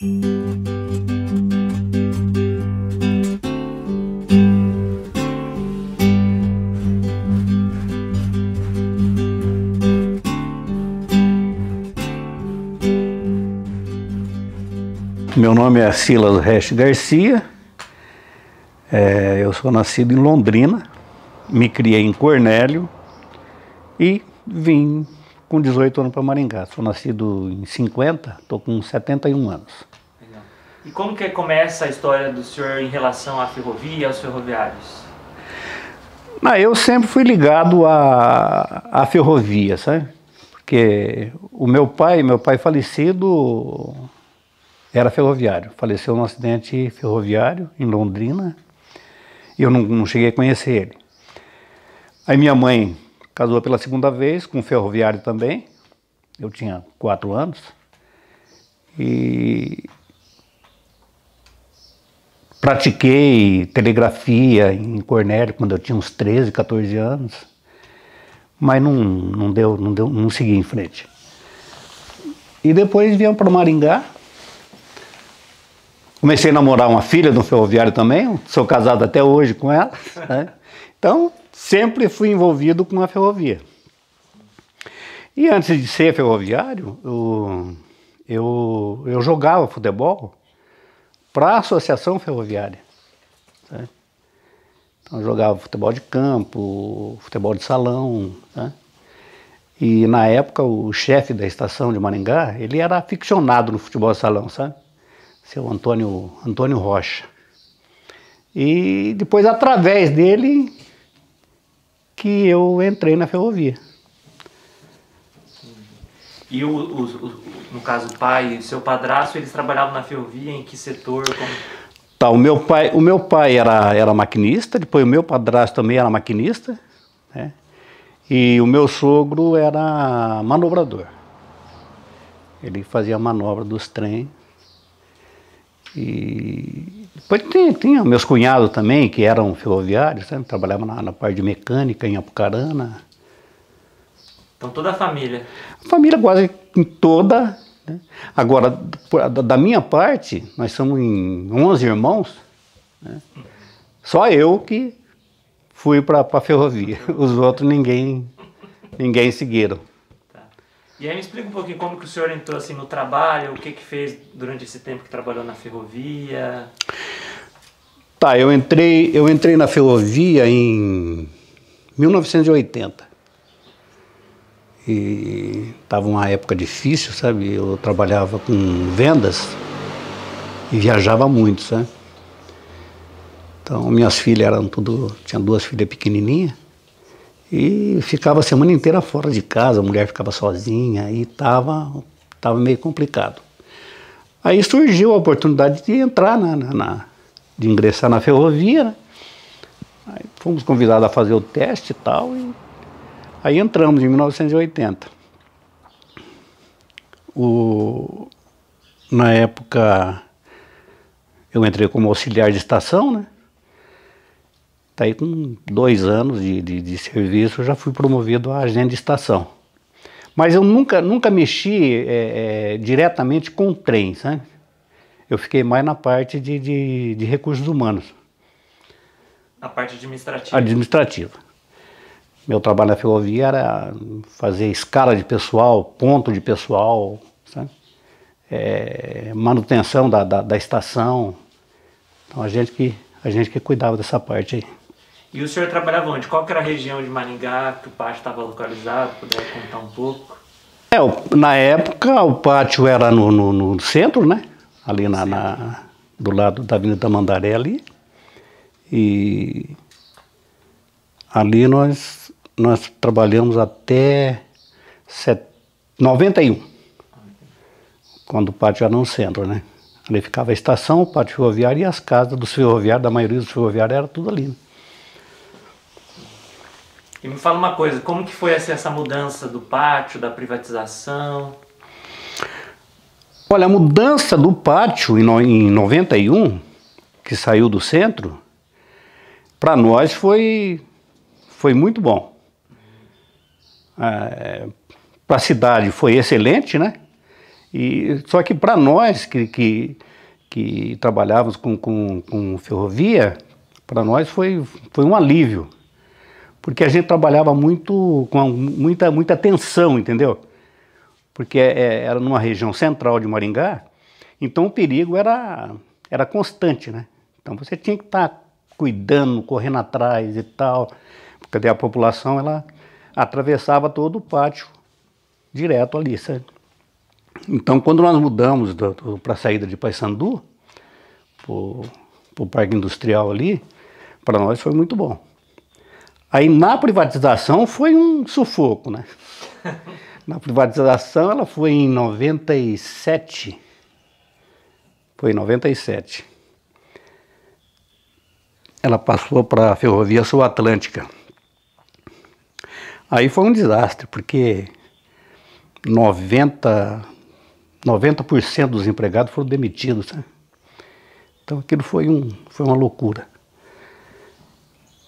Meu nome é Silas Resch Garcia, eu sou nascido em Londrina, me criei em Cornélio e vim com 18 anos para Maringá. Sou nascido em 50, estou com 71 anos. Legal. E como que começa a história do senhor em relação à ferrovia e aos ferroviários? Eu sempre fui ligado à ferrovia, sabe? Porque o meu pai falecido era ferroviário, faleceu num acidente ferroviário em Londrina e eu não cheguei a conhecer ele. Aí minha mãe casou pela segunda vez com um ferroviário também, eu tinha 4 anos, e pratiquei telegrafia em Cornélio quando eu tinha uns 13, 14 anos, mas não segui em frente. E depois viemos para Maringá. Comecei a namorar uma filha de um ferroviário também, sou casado até hoje com ela, né? Então sempre fui envolvido com a ferrovia. E antes de ser ferroviário, eu jogava futebol para a associação ferroviária, né? Então eu jogava futebol de campo, futebol de salão, né? E na época o chefe da estação de Maringá, ele era aficionado no futebol de salão, sabe? Seu Antônio Rocha. E depois, através dele, que eu entrei na ferrovia. E no caso, o pai e seu padrasto, eles trabalhavam na ferrovia, em que setor? Como... Tá, o meu pai era maquinista, depois o meu padrasto também era maquinista, né? E o meu sogro era manobrador. Ele fazia a manobra dos trens. E depois tinha meus cunhados também, que eram ferroviários, sabe? Trabalhavam na parte de mecânica em Apucarana. Então toda a família? A família quase toda, né? Agora, da minha parte, nós somos em 11 irmãos, né? Só eu que fui para a ferrovia, os outros ninguém seguiram. E aí me explica um pouquinho como que o senhor entrou assim no trabalho, o que fez durante esse tempo que trabalhou na ferrovia? Tá, eu entrei na ferrovia em 1980. E estava uma época difícil, sabe? Eu trabalhava com vendas e viajava muito, sabe? Então minhas filhas tinha 2 filhas pequenininhas. E ficava a semana inteira fora de casa, a mulher ficava sozinha e tava meio complicado. Aí surgiu a oportunidade de entrar de ingressar na ferrovia, né? Aí fomos convidados a fazer o teste e tal, e aí entramos em 1980. Na época eu entrei como auxiliar de estação, né? Daí com 2 anos de serviço eu já fui promovido a agente de estação. Mas eu nunca mexi diretamente com o trem, sabe? Eu fiquei mais na parte de recursos humanos. A parte administrativa? Administrativa. Meu trabalho na ferrovia era fazer escala de pessoal, ponto de pessoal, sabe? Manutenção da estação. Então a gente que cuidava dessa parte aí. E o senhor trabalhava onde? Qual que era a região de Maringá que o pátio estava localizado? Puder contar um pouco? Na época o pátio era no centro, né? Ali do lado da Avenida Tamandaré ali. E ali nós trabalhamos até 91, quando o pátio era no centro, né? Ali ficava a estação, o pátio ferroviário e as casas dos ferroviários, da maioria dos ferroviários era tudo ali, né? E me fala uma coisa, como que foi essa mudança do pátio, da privatização? Olha, a mudança do pátio em 91, que saiu do centro, para nós foi muito bom. Para a cidade foi excelente, né? Só que para nós que trabalhávamos com ferrovia, para nós foi um alívio, porque a gente trabalhava muito com muita tensão, entendeu? Porque era numa região central de Maringá, então o perigo era constante, né? Então você tinha que estar cuidando, correndo atrás e tal, porque a população ela atravessava todo o pátio direto ali, sabe? Então quando nós mudamos para a saída de Paissandu, para o Parque Industrial ali, para nós foi muito bom. Aí na privatização foi um sufoco, né? Na privatização ela foi em 97. Foi em 97. Ela passou para a Ferrovia Sul Atlântica. Aí foi um desastre, porque 90% dos empregados foram demitidos, né? Então aquilo foi uma loucura.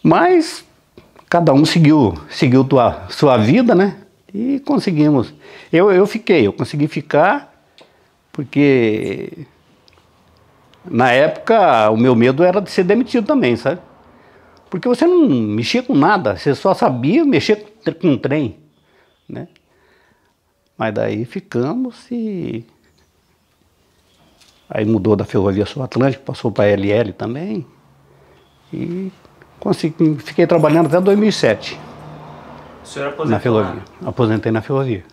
Mas cada um seguiu sua vida, né? E conseguimos. Eu consegui ficar, porque na época o meu medo era de ser demitido também, sabe? Porque você não mexia com nada, você só sabia mexer com um trem, né? Mas daí ficamos e aí mudou da Ferrovia Sul Atlântica, passou para a LL também e fiquei trabalhando até 2007. O senhor aposentou na ferrovia. Aposentei na ferrovia.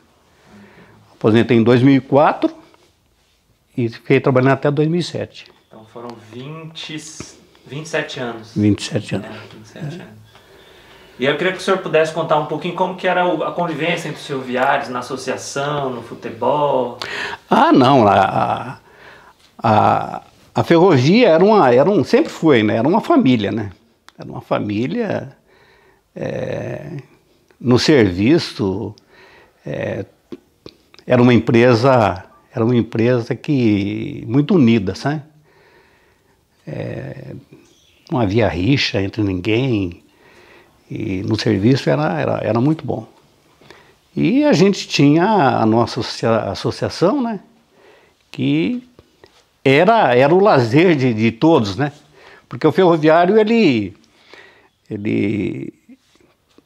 Aposentei em 2004 e fiquei trabalhando até 2007. Então foram 27 anos. 27 anos. 27 anos. E eu queria que o senhor pudesse contar um pouquinho como que era a convivência entre os ferroviários na associação, no futebol. Ah, não. A ferrovia sempre foi, né? Era uma família, né? Era uma família no serviço. Era uma empresa que muito unida, sabe? Não havia rixa entre ninguém. E no serviço era muito bom. E a gente tinha a nossa associação, né? Que era o lazer de todos, né? Porque o ferroviário,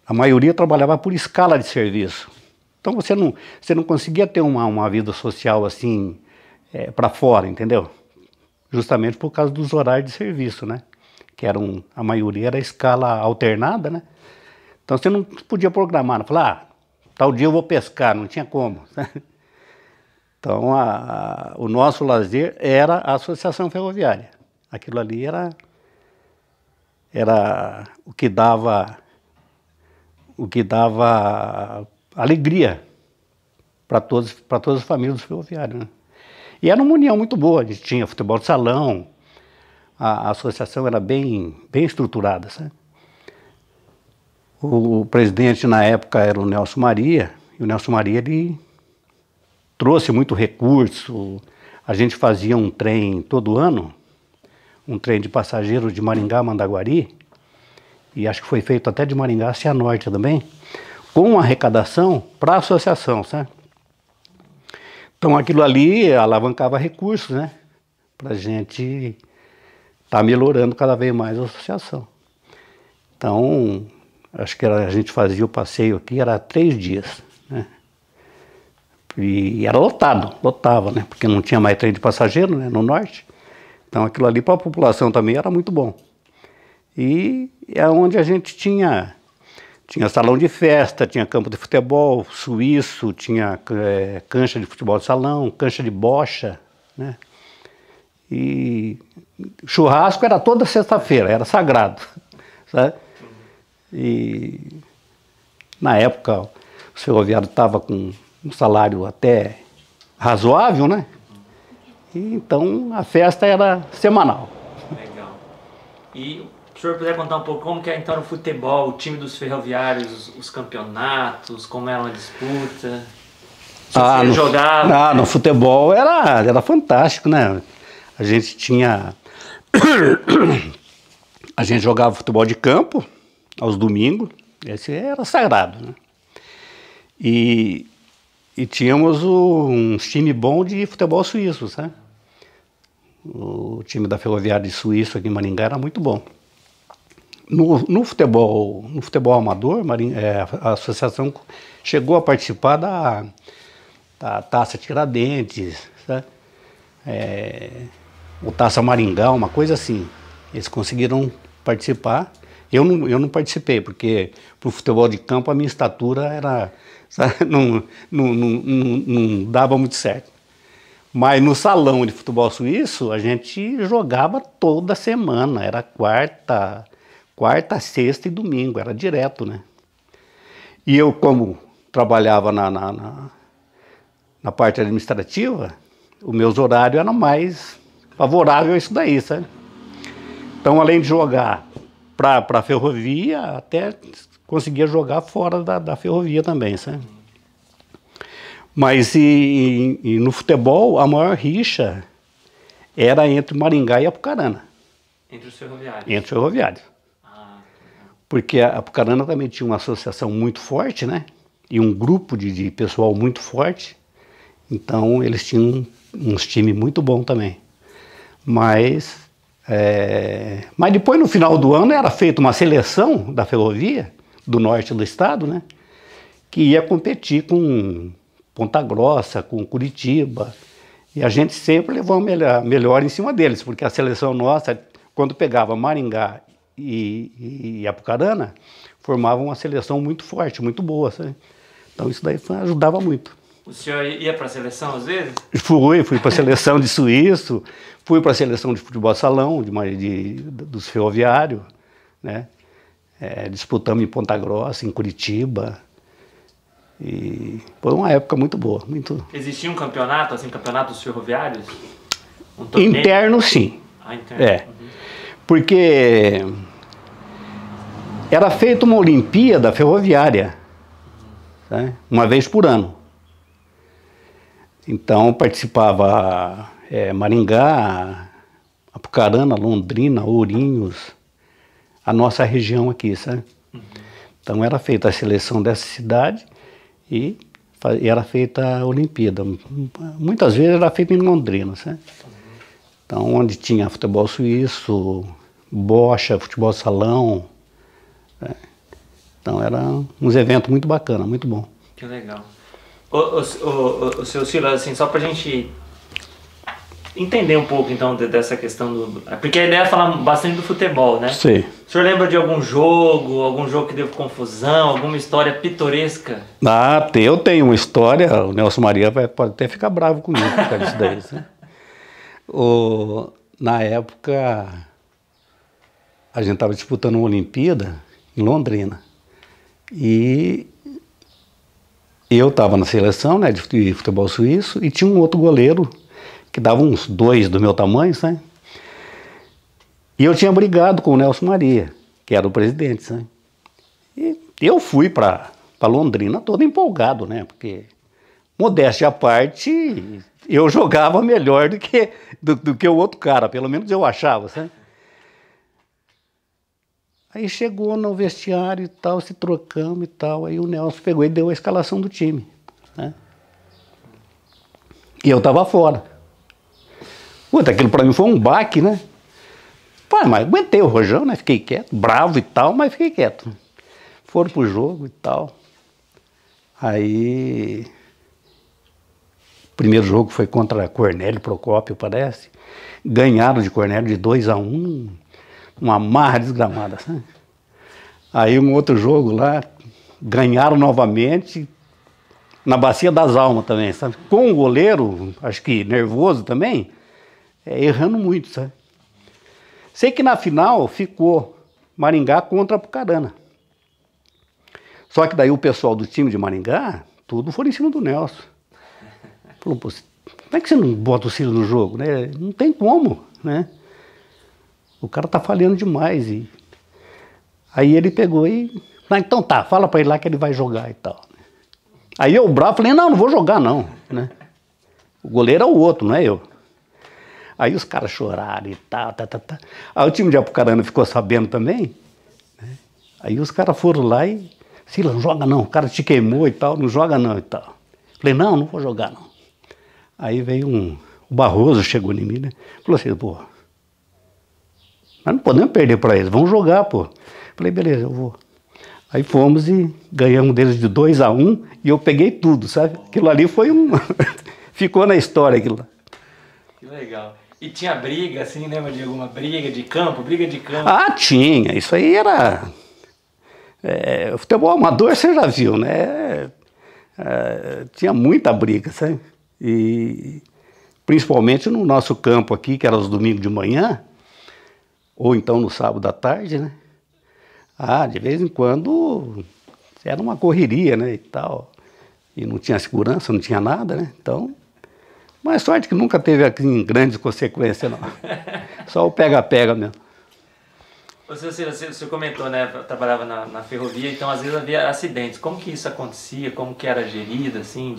a maioria trabalhava por escala de serviço. Então você não conseguia ter uma vida social assim para fora, entendeu? Justamente por causa dos horários de serviço, né? Que a maioria era escala alternada, né? Então você não podia programar, não falar, tal dia eu vou pescar, não tinha como. Então o nosso lazer era a associação ferroviária. Aquilo ali era o que dava alegria para todas as famílias dos ferroviários, né? E era uma união muito boa, a gente tinha futebol de salão, a associação era bem estruturada, sabe? O presidente na época era o Nelson Maria, e o Nelson Maria ele trouxe muito recurso. A gente fazia um trem todo ano, um trem de passageiros de Maringá a Mandaguari, e acho que foi feito até de Maringá a Cianorte também, com arrecadação para a associação, sabe? Então aquilo ali alavancava recursos, né? Para a gente estar melhorando cada vez mais a associação. Então, acho que a gente fazia o passeio aqui, era 3 dias, né? E era lotava, né? Porque não tinha mais trem de passageiro, né? No norte. Então aquilo ali para a população também era muito bom. E é onde a gente tinha salão de festa, tinha campo de futebol suíço, tinha cancha de futebol de salão, cancha de bocha, né? E churrasco era toda sexta-feira, era sagrado, sabe? E na época o ferroviário estava com um salário até razoável, né? E então a festa era semanal. Legal. E se o senhor puder contar um pouco como que é então no futebol, o time dos ferroviários, os campeonatos, como era uma disputa? Você jogava? No futebol era fantástico, né? A gente jogava futebol de campo aos domingos, esse era sagrado, né? E E tínhamos um time bom de futebol suíço, sabe? O time da Ferroviária de Suíço aqui em Maringá era muito bom. No futebol amador, a associação chegou a participar da Taça Tiradentes, sabe? O Taça Maringá, uma coisa assim. Eles conseguiram participar. Eu não participei, porque para o futebol de campo a minha estatura era, sabe? Não dava muito certo. Mas no salão de futebol suíço a gente jogava toda semana, era quarta, sexta e domingo, era direto, né? E eu, como trabalhava na parte administrativa, os meus horários eram mais favoráveis a isso daí, sabe? Então, além de jogar para a ferrovia, até conseguia jogar fora da ferrovia também, sabe? Mas e no futebol, a maior rixa era entre Maringá e Apucarana. Entre os ferroviários? Entre os ferroviários. Porque a Apucarana também tinha uma associação muito forte, né? E um grupo de pessoal muito forte. Então, eles tinham uns times muito bons também. Mas depois, no final do ano, era feita uma seleção da ferrovia, do norte do estado, né? Que ia competir com Ponta Grossa, com Curitiba. E a gente sempre levou melhor em cima deles, porque a seleção nossa, quando pegava Maringá e Apucarana, formava uma seleção muito forte, muito boa, sabe? Então isso daí ajudava muito. O senhor ia para a seleção às vezes? Fui para a seleção de Suíço, fui para a seleção de futebol salão, dos ferroviários, né? Disputamos em Ponta Grossa, em Curitiba. E foi uma época muito boa. Existia um campeonato, assim, campeonato dos ferroviários? Interno, sim. Interno. Uhum. Porque era feita uma Olimpíada ferroviária, né? Uma vez por ano. Então participava Maringá, Apucarana, Londrina, Ourinhos, a nossa região aqui, sabe? Uhum. Então era feita a seleção dessa cidade e era feita a Olimpíada. Muitas vezes era feita em Londrina, sabe? Então, onde tinha futebol suíço, bocha, futebol salão. Né? Então, eram uns eventos muito bacanas, muito bom. Que legal. O seu Silas, assim, só pra gente entender um pouco, então, dessa questão do... Porque a ideia é falar bastante do futebol, né? Sim. O senhor lembra de algum jogo que deu confusão, alguma história pitoresca? Eu tenho uma história, o Nelson Maria pode até ficar bravo comigo por causa disso daí, né? Na época, a gente estava disputando uma Olimpíada em Londrina. E eu estava na seleção, né, de futebol suíço, e tinha um outro goleiro que dava uns 2 do meu tamanho, sabe? E eu tinha brigado com o Nelson Maria, que era o presidente, sabe? E eu fui para Londrina todo empolgado, né? Porque, modéstia à parte, eu jogava melhor do que o outro cara, pelo menos eu achava, sabe? Aí chegou no vestiário e tal, se trocamos e tal, aí o Nelson pegou e deu a escalação do time, né? E eu tava fora. Puta, aquilo pra mim foi um baque, né? Pô, mas aguentei o rojão, né? Fiquei quieto, bravo e tal, mas fiquei quieto. Foram pro jogo e tal. Aí... O primeiro jogo foi contra Cornélio Procópio, parece. Ganharam de Cornélio de 2-1, uma marra desgramada, sabe? Aí um outro jogo lá, ganharam novamente, na Bacia das Almas também, sabe? Com o goleiro, acho que nervoso também, errando muito, sabe? Sei que na final ficou Maringá contra Apucarana. Só que daí o pessoal do time de Maringá, tudo foi em cima do Nelson. Falou, pô, como é que você não bota o Silas no jogo, né? Não tem como, né? O cara tá falhando demais. Aí ele pegou e... então tá, fala pra ele lá que ele vai jogar e tal. Aí eu bravo, falei, não vou jogar não, né? O goleiro é o outro, não é eu. Aí os caras choraram e tal, Aí o time de Apucarana ficou sabendo também, né? Aí os caras foram lá e... Silas, não joga não, o cara te queimou e tal, não joga não e tal. Falei, não vou jogar, não. Aí veio o Barroso, chegou em mim, né? Falou assim, pô, nós não podemos perder para eles, vamos jogar, pô. Falei, beleza, eu vou. Aí fomos e ganhamos deles de 2-1 e eu peguei tudo, sabe? Aquilo ali foi ficou na história aquilo lá. Que legal. E tinha briga, assim, lembra de alguma briga de campo? Briga de campo? Ah, tinha. Isso aí era... futebol amador você já viu, né? Tinha muita briga, sabe? E principalmente no nosso campo aqui, que era os domingos de manhã, ou então no sábado à tarde, né? De vez em quando era uma correria, né, e tal. E não tinha segurança, não tinha nada, né? Então, mas sorte que nunca teve assim, grandes consequências, não. Só o pega-pega mesmo. Você comentou, né, trabalhava na ferrovia, então às vezes havia acidentes. Como que isso acontecia? Como que era gerido, assim,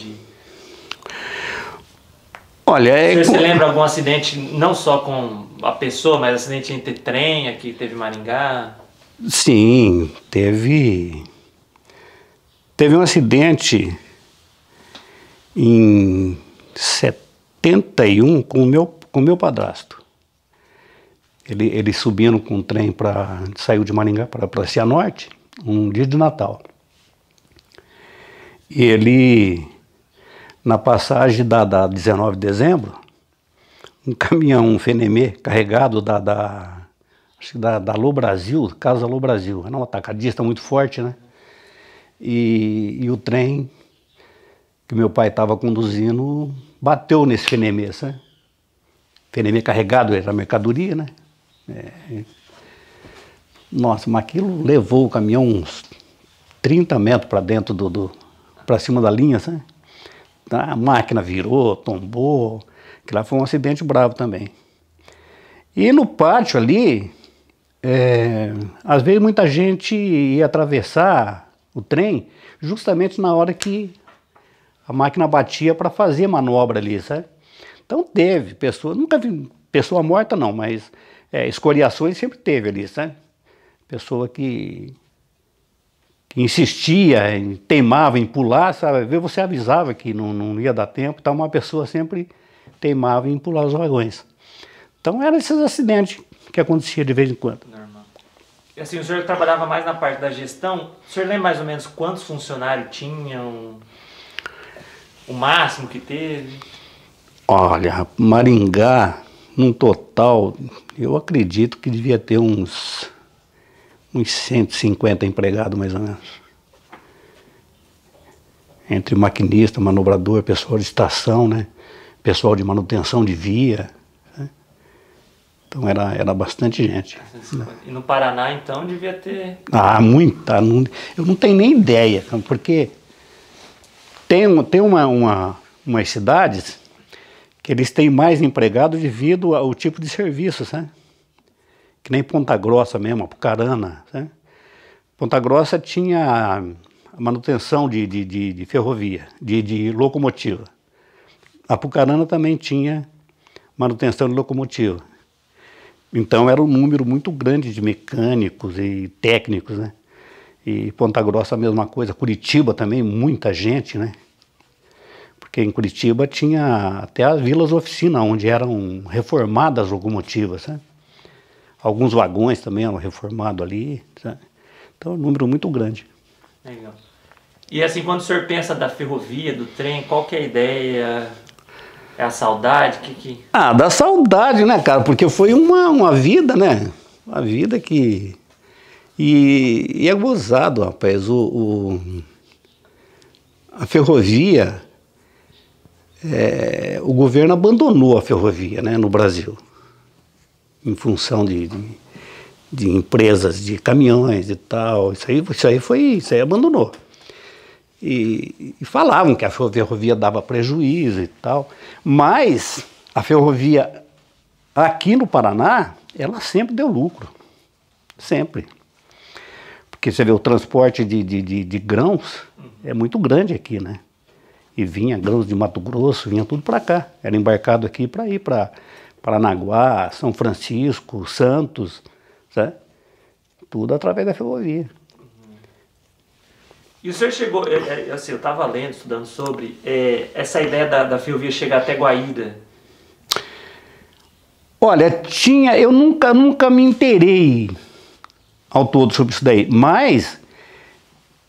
Olha, Você lembra algum acidente, não só com a pessoa, mas acidente entre trem aqui, teve em Maringá? Sim, teve um acidente em 71 com o meu padrasto. Ele subindo com o trem saiu de Maringá para Cianorte, um dia de Natal. E ele, na passagem da 19 de dezembro, um caminhão, um Fenemê, carregado acho que da Alô Brasil, Casa Alô Brasil, era um atacadista muito forte, né? E o trem que meu pai estava conduzindo bateu nesse Fenemê, sabe? Fenemê carregado, era mercadoria, né? Nossa, mas aquilo levou o caminhão uns 30 metros para dentro para cima da linha, sabe? A máquina virou, tombou, que lá foi um acidente bravo também. E no pátio ali, às vezes muita gente ia atravessar o trem justamente na hora que a máquina batia para fazer manobra ali, sabe? Então teve pessoa, nunca vi pessoa morta não, mas escoriações sempre teve ali, sabe? Pessoa que insistia, teimava em pular, sabe? Às vezes você avisava que não ia dar tempo, então uma pessoa sempre teimava em pular os vagões. Então eram esses acidentes que acontecia de vez em quando. Normal. E assim, o senhor trabalhava mais na parte da gestão, o senhor lembra mais ou menos quantos funcionários tinham, o máximo que teve? Olha, Maringá, num total, eu acredito que devia ter uns 150 empregados mais ou menos. Entre maquinista, manobrador, pessoal de estação, né? Pessoal de manutenção de via. Né? Então era bastante gente. E no Paraná, então, devia ter... Muita. Eu não tenho nem ideia, porque tem umas cidades que eles têm mais empregados devido ao tipo de serviço, sabe? Que nem Ponta Grossa mesmo, Apucarana, sabe? Ponta Grossa tinha a manutenção de ferrovia, de locomotiva. Apucarana também tinha manutenção de locomotiva. Então era um número muito grande de mecânicos e técnicos, né? E Ponta Grossa a mesma coisa, Curitiba também, muita gente, né? Porque em Curitiba tinha até as vilas oficina, onde eram reformadas as locomotivas, sabe? Alguns vagões também eram reformados ali, sabe? Então é um número muito grande. Legal. E assim, quando o senhor pensa da ferrovia, do trem, qual que é a ideia? É a saudade? Da saudade, né, cara? Porque foi uma vida, né? Uma vida que... E é gozado, rapaz. A ferrovia... o governo abandonou a ferrovia, né, no Brasil. Em função de empresas de caminhões e tal. Isso aí abandonou. E falavam que a ferrovia dava prejuízo e tal, mas a ferrovia aqui no Paraná, ela sempre deu lucro, sempre. Porque você vê o transporte de grãos é muito grande aqui, né? E vinha grãos de Mato Grosso, vinha tudo para cá, era embarcado aqui para ir para Paranaguá, São Francisco, Santos, sabe? Tudo através da ferrovia. E o senhor chegou, assim, eu estava lendo, estudando sobre essa ideia da ferrovia chegar até Guaíra. Olha, eu nunca me inteirei ao todo sobre isso daí, mas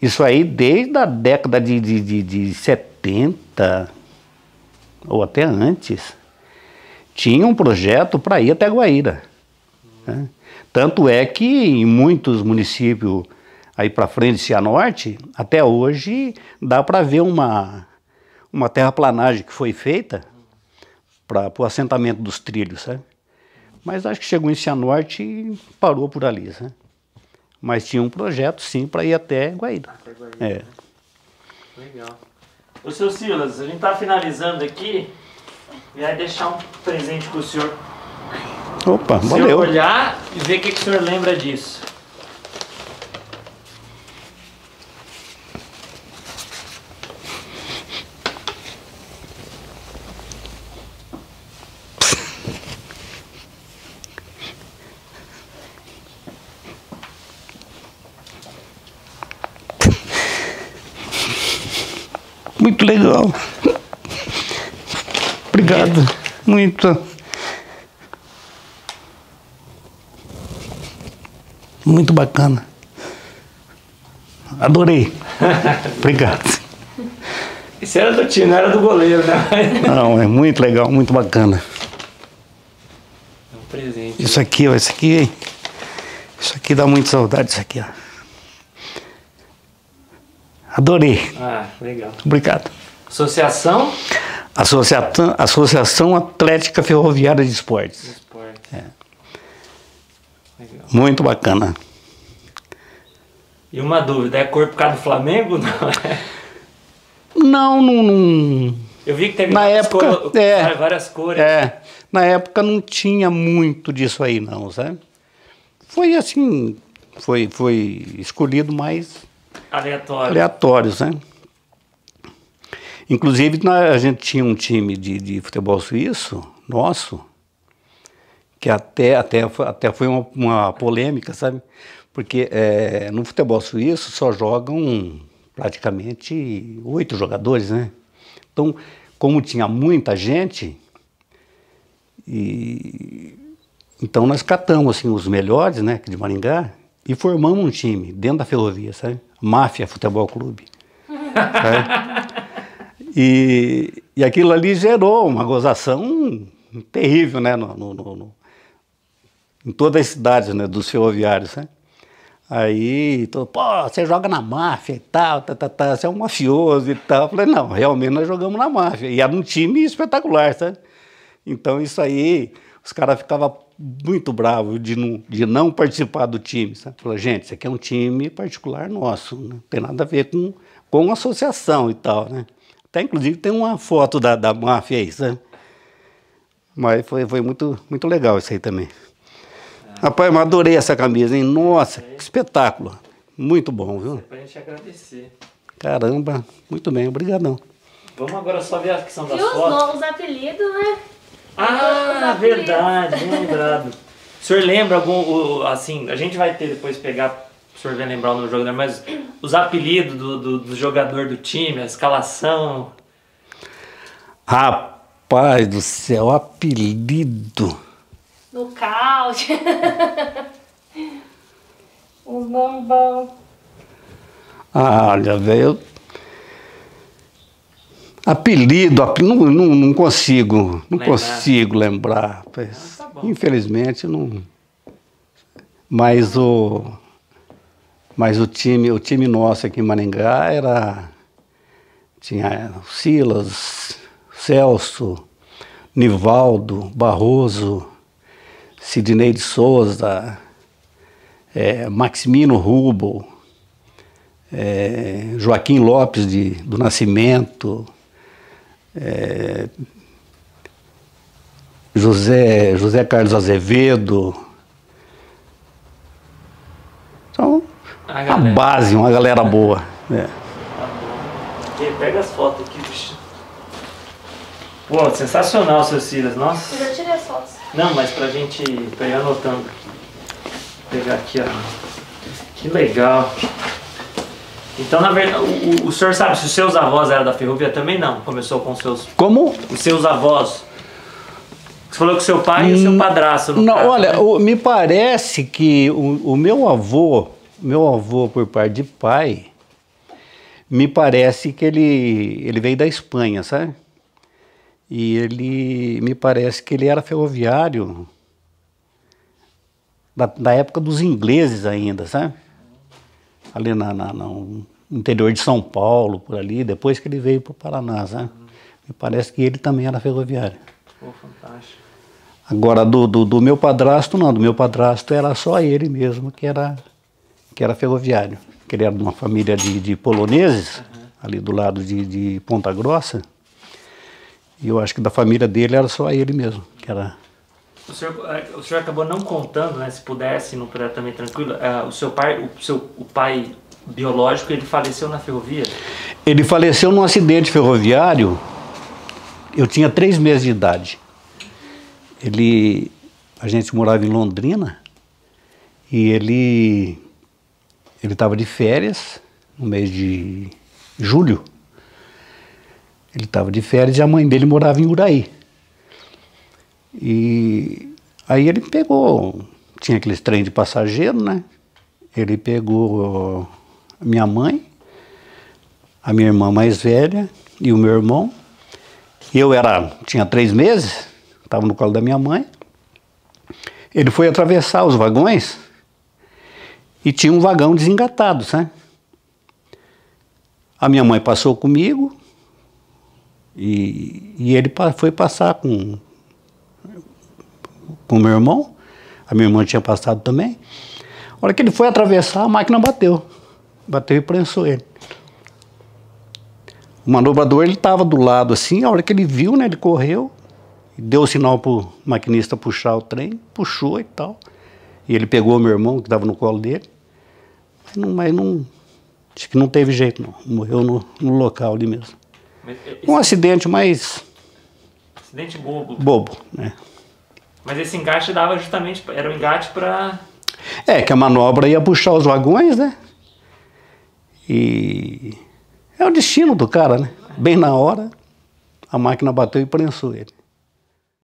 isso aí desde a década de 70, ou até antes, tinha um projeto para ir até Guaíra. Né? Tanto é que em muitos municípios aí para frente de Cianorte, até hoje dá para ver uma terraplanagem que foi feita para o assentamento dos trilhos, sabe? Mas acho que chegou em Cianorte e parou por ali, sabe? Mas tinha um projeto, sim, para ir até Guaíra. Até Guaíra, né? Legal. Ô, seu Silas, a gente está finalizando aqui e vai deixar um presente para o senhor. Opa, valeu. valeu. O senhor olhar e ver o que o senhor lembra disso. Muito legal. Obrigado. Muito. Muito bacana. Adorei. Obrigado. Isso era do time, não era do goleiro, né? Não, é muito legal, muito bacana. É um presente. Isso aqui, ó, isso aqui dá muita saudade, isso aqui, ó. Adorei. Ah, legal. Obrigado. Associação? Associação Atlética Ferroviária de Esportes. Esporte. É. Legal. Muito bacana. E uma dúvida, é cor por causa do Flamengo? Não. Eu vi que teve Na época, várias cores. Na época não tinha muito disso aí não, sabe? Foi assim, foi escolhido mais aleatórios, né? Inclusive a gente tinha um time de futebol suíço, nosso, que até foi uma polêmica, sabe? Porque no futebol suíço só jogam praticamente 8 jogadores, né? Então, como tinha muita gente, então nós catamos assim, os melhores, né, de Maringá, e formamos um time dentro da ferrovia, sabe? Máfia Futebol Clube. E aquilo ali gerou uma gozação terrível, né, em todas as cidades, né, dos ferroviários, né? Aí, pô, você joga na máfia e tal, você é um mafioso e tal. Eu falei, não, realmente nós jogamos na máfia. E era um time espetacular, sabe? Então isso aí, os caras ficavam muito bravos de não participar do time, sabe? Falei, gente, isso aqui é um time particular nosso, não tem nada a ver com associação e tal, né? Até inclusive tem uma foto da máfia aí, sabe? Mas foi muito legal isso aí também. Rapaz, eu adorei essa camisa, hein? Nossa, que espetáculo. Muito bom, viu? É pra gente agradecer. Caramba, muito bem, obrigadão. Vamos agora só ver a questão das e os fotos. novos apelidos, né? Ah, verdade, bem lembrado. O senhor lembra algum, assim, a gente vai ter depois pegar, o senhor vai lembrar no jogo, mas os apelidos do jogador do time, a escalação. Rapaz do céu, apelido. Nocaute. Os nomes bons. Olha, velho. Apelido, não consigo. Não consigo lembrar. Tá bom. Infelizmente não. Mas o time nosso aqui em Maringá tinha o Silas, Celso, Nivaldo, Barroso, Sidney de Souza, Maximino Rubel, Joaquim Lopes do Nascimento, José Carlos Azevedo. Então, a base, uma galera boa. Tá bom. E pega as fotos aqui, bicho. Pô, sensacional, seu Silas, nossa. Eu já tirei as fotos. Não, mas pra ir anotando. Vou pegar aqui, ó. Que legal. Então, na verdade, o senhor sabe se os seus avós eram da ferrovia também? Não, começou com os seus... Como? Os seus avós. Você falou que o seu pai e o seu padrasto, no Não, caso, olha, né? me parece que o meu avô por parte de pai, me parece que ele veio da Espanha, sabe? E me parece que ele era ferroviário da época dos ingleses ainda, sabe? Ali no interior de São Paulo, por ali, depois que ele veio para o Paraná, sabe? Me parece que ele também era ferroviário. Pô, fantástico. Agora, do meu padrasto, não. Do meu padrasto era só ele mesmo que era ferroviário. Que ele era de uma família de poloneses, ali do lado de Ponta Grossa. E eu acho que da família dele era só ele mesmo, que era... O senhor acabou não contando, né? Se pudesse, não puder também, tranquilo. O pai biológico, ele faleceu na ferrovia? Ele faleceu num acidente ferroviário. Eu tinha 3 meses de idade. A gente morava em Londrina e ele estava de férias no mês de julho. Ele estava de férias e a mãe dele morava em Uraí. E aí ele pegou, tinha aqueles trem de passageiro, né? Ele pegou a minha mãe, a minha irmã mais velha e o meu irmão. Tinha 3 meses, estava no colo da minha mãe. Ele foi atravessar os vagões e tinha um vagão desengatado, sabe? A minha mãe passou comigo e ele foi passar com o meu irmão. A minha irmã tinha passado também. A hora que ele foi atravessar, a máquina bateu. Bateu e prensou ele. O manobrador, ele estava do lado assim, a hora que ele viu, né, ele correu, deu o sinal para o maquinista puxar o trem, puxou e tal. E ele pegou o meu irmão, que estava no colo dele, mas não, acho que não teve jeito não, morreu no local ali mesmo. Um acidente mais... Acidente bobo. Bobo, né? Mas esse engate dava justamente, era um engate para... Que a manobra ia puxar os vagões, né? E... é o destino do cara, né? Bem na hora, a máquina bateu e prensou ele.